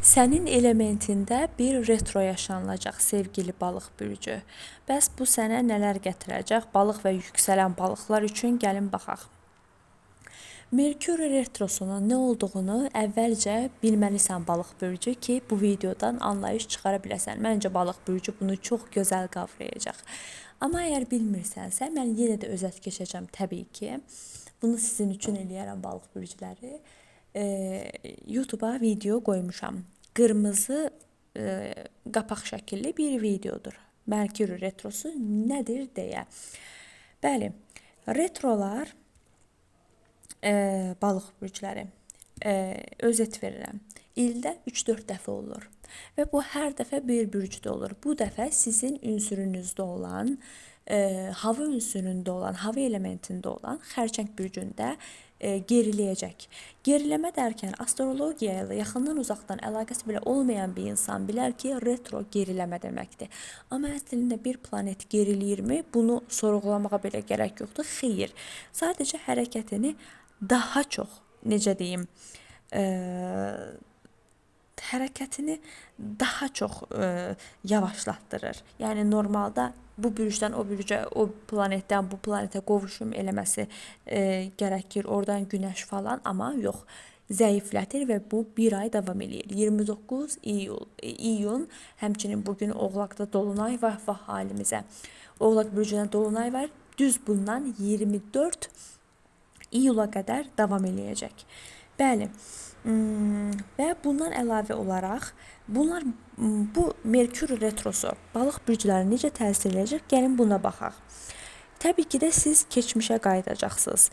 Sənin elementində bir retro yaşanılacaq sevgili balıq bürcü. Bəs bu sənə nələr gətirəcək? Balıq və yüksələn balıqlar üçün gəlin baxaq. Merkür retrosunun nə olduğunu əvvəlcə bilməlisən balıq bürcü ki, bu videodan anlayış çıxara biləsən. Məncə balıq bürcü bunu çox gözəl qavrayacaq. Amma əgər bilmirsənsə, mən yenə də özət keçəcəm təbii ki. Bunu sizin üçün eləyərəm balıq bürcüləri. YouTube'a video qoymuşam. Qırmızı qapaq şəkilli bir videodur. Merkür retrosu nədir deyə. Bəli, retrolar balıq bürcləri özet verirəm. İldə 3-4 dəfə olur. Və bu hər dəfə bir bürcdə olur. Bu dəfə sizin ünsürünüzdə olan, hava ünsüründə olan, hava elementində olan xərçəng bürcündə geriləyəcək. Geriləmə dərkən astrologiya ilə yaxından uzaqdan əlaqəsi belə olmayan bir insan bilər ki, retro geriləmə deməkdir. Amma əslində bir planet geriləyirmi? Bunu sorğulamağa belə gərək yoxdur. Xeyr. Sadəcə hərəkətini daha çox, necə deyim, hərəkətini daha çox yavaşlatdırır. Yəni normalda bu bürcdən o bürcə, o planetdən bu planetə qovuşum eləməsi gərəkir, oradan günəş falan, amma yox. Zəiflətir və bu bir ay davam eləyir. 29 iyun, həmçinin bugün Oğlaqda dolunay var və halimizə. Oğlaq bürcündə dolunay var. Düz bundan 24 iyula qədər davam eləyəcək. Bəli. Və bundan əlavə olaraq bu Merkür retrosu balıq bürcüləri necə təsir edəcək? Gəlin buna baxaq. Təbii ki də siz keçmişə qayıdacaqsınız.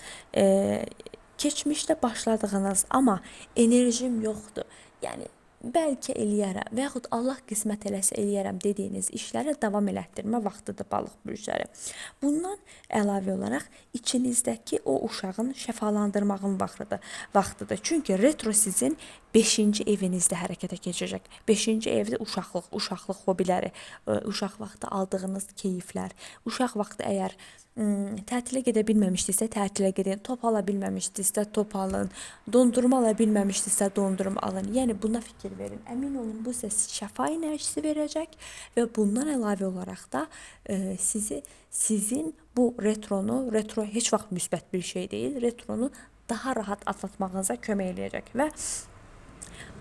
Keçmişdə başladığınız, amma enerjim yoxdur. Yəni bəlkə eləyərəm və yaxud Allah qismət eləsə eləyərəm dediyiniz işlərə davam elətdirmə vaxtıdır balıq bürcləri. Bundan əlavə olaraq içinizdəki o uşağın şəfalandırmağın vaxtıdır. Çünki retro sizin 5-ci evinizdə hərəkətə keçəcək. 5-ci evdə uşaqlıq hobiləri, uşaq vaxtı aldığınız keyiflər, uşaq vaxtı əgər tətilə gedə bilməmişdinizsə tətilə gedin, top ala bilməmişdinizsə top alın, dondurma ala bilməmişdinizsə dondurma alın. Yəni buna fikir verin. Əmin olun bu sizə şəfa enerjisi verəcək və bundan əlavə olaraq da sizin bu retro heç vaxt müsbət bir şey deyil, retronu daha rahat atlatmağınıza kömək eləyəcək və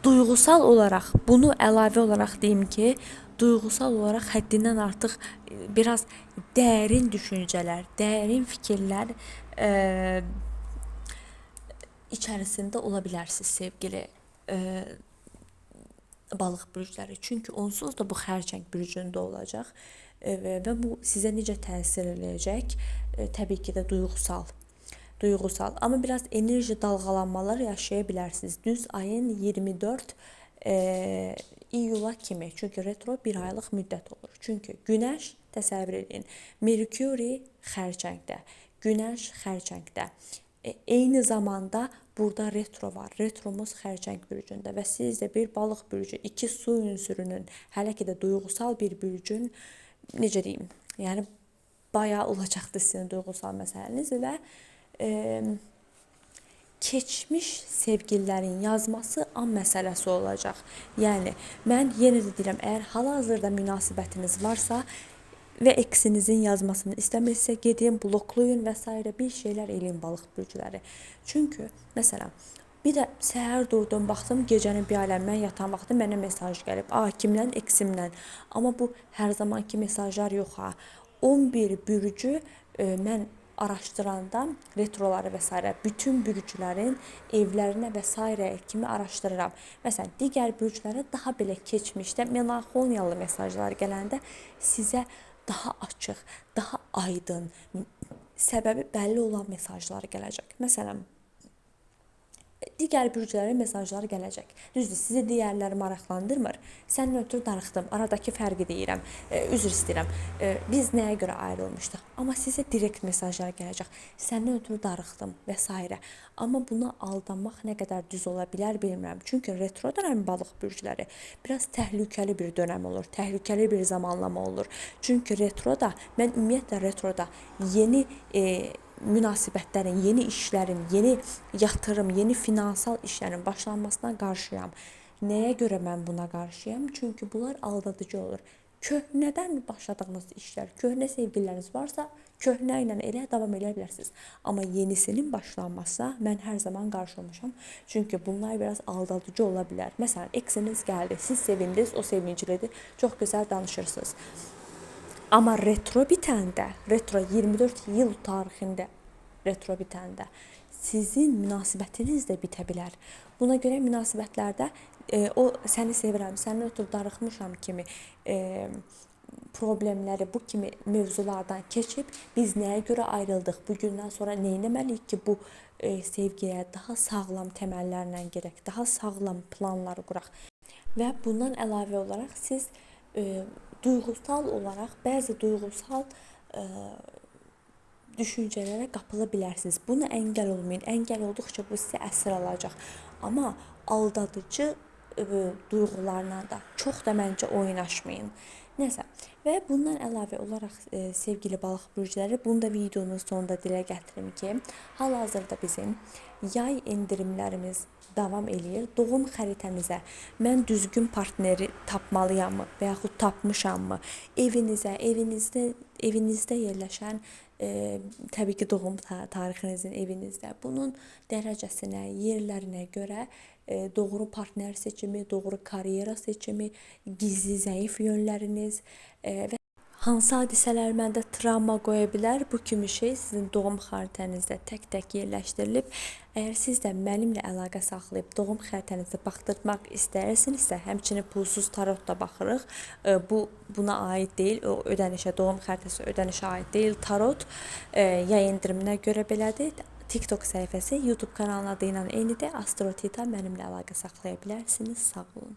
duyğusal olaraq bunu əlavə olaraq deyim ki, duyğusal olaraq həddindən artıq biraz dərin düşüncələr, dərin fikirlər içərisində ola bilərsiniz sevgili balıq bürcləri. Çünki onsuz da bu xərçəng bürcündə olacaq və bu sizə necə təsir eləyəcək? Təbii ki də duyğusal. Amma biraz enerji dalğalanmalar yaşaya bilərsiniz. Düz ayın 24 iyula kimi. Çünki retro bir aylıq müddət olur. Çünki günəş, təsəvvür edin, Merkuri xərçəngdə, günəş xərçəngdə. Eyni zamanda burada retro var. Retromuz xərçəng bürcündə və siz də bir balıq bürcü, iki su ünsürünün, hələ ki də duyğusal bir bürcün, necə deyim, yəni bayağı olacaqdır sizin duyğusal məsələniz və keçmiş sevgililərin yazması an məsələsi olacaq. Yəni mən yenə də deyirəm, əgər hal-hazırda münasibətiniz varsa və eksinizin yazmasını istəmirsə gedin, bloklayın və s. bir şeylər eləyin balıq bürcüləri. Çünki məsələn bir də səhər durdum, baxdım gecənin bir aləmdən yatan vaxtı mənə mesaj gəlib. Kimdən? Eksimdən. Amma bu hər zamanki mesajlar yox ha. 11 bürcü mən araşdıranda retroları və s. bütün bürcülərin evlərinə və s. kimi araşdırıram. Məsələn, digər bürcülərə daha belə keçmişdə melanxoliyalı mesajlar gələndə sizə daha açıq, daha aydın, səbəbi bəlli olan mesajlar gələcək. Məsələn, digər bürcülərə mesajlar gələcək. Düzdür, sizi digərləri maraqlandırmır. Səndən ötürü darıxdım, aradakı fərqi deyirəm, üzr istəyirəm. Biz nəyə görə ayrılmışdıq? Amma sizə direkt mesajlar gələcək. Səndən ötürü darıxdım və s. Amma buna aldanmaq nə qədər düz ola bilər bilmirəm. Çünki retro dönəm balıq bürcüləri biraz təhlükəli bir dönəm olur, təhlükəli bir zamanlama olur. Çünki retroda, mən ümumiyyətlə retroda yeni münasibətlərin, yeni işlərin, yeni yatırım, yeni finansal işlərin başlanmasına qarşıyam. Nəyə görə mən buna qarşıyam? Çünki bunlar aldadıcı olur. Köhnədən başladığınız işlər, köhnə sevgililəriniz varsa, köhnə ilə elə davam edə bilərsiniz. Amma yenisinin başlanmasına mən hər zaman qarşı olmuşam. Çünki bunlar biraz aldadıcı ola bilər. Məsələn, eksiniz gəldi, siz sevindiniz, o sevinclidir, çox gözəl danışırsınız. Amma retro bitəndə, retro 24 il tarixində retro bitəndə sizin münasibətiniz də bitə bilər. Buna görə münasibətlərdə o səni sevirəm, səndən ötürü darıxmışam kimi problemləri, bu kimi mövzulardan keçib biz nəyə görə ayrıldıq, bu gündən sonra nə etməliyik ki, bu sevgiyə daha sağlam təməllərlə gedək, daha sağlam planlar quraq. Və bundan əlavə olaraq siz duyğusal olaraq bəzi duyğusal düşüncələrə qapıla bilərsiniz. Bunu əngəl olmayın. Əngəl olduqca bu sizə əsir alacaq. Amma aldadıcı duyğularla da çox da məncə oynaşmayın. Nəsə. Və bundan əlavə olaraq sevgili balıq bürcləri, bunu da videonun sonunda dilə gətirim ki, hal-hazırda bizim yay endirimlərimiz davam eləyir. Doğum xəritənizə mən düzgün partneri tapmalıyam və yaxud tapmışammı? Evinizdə yerləşən təbii ki, doğum tarixinizin evinizdə. Bunun dərəcəsinə, yerlərinə görə doğru partner seçimi, doğru karyera seçimi, gizli zəif yönləriniz və hansı hadisələr məndə travma qoya bilər? Bu kimi şey sizin doğum xəritənizdə tək-tək yerləşdirilib. Əgər siz də mənimlə əlaqə saxlayıb doğum xəritənizi baxdırmaq istəyirsinizsə, həmçinin pulsuz tarot da baxırıq. Buna aid deyil, o ödənişə, doğum xəritəsi ödənişə aid deyil. Tarot yay endiriminə görə belədir. TikTok səhifəsi, YouTube kanalının adı ilə eynidir. Astro Tita, mənimlə əlaqə saxlaya bilərsiniz. Sağ olun.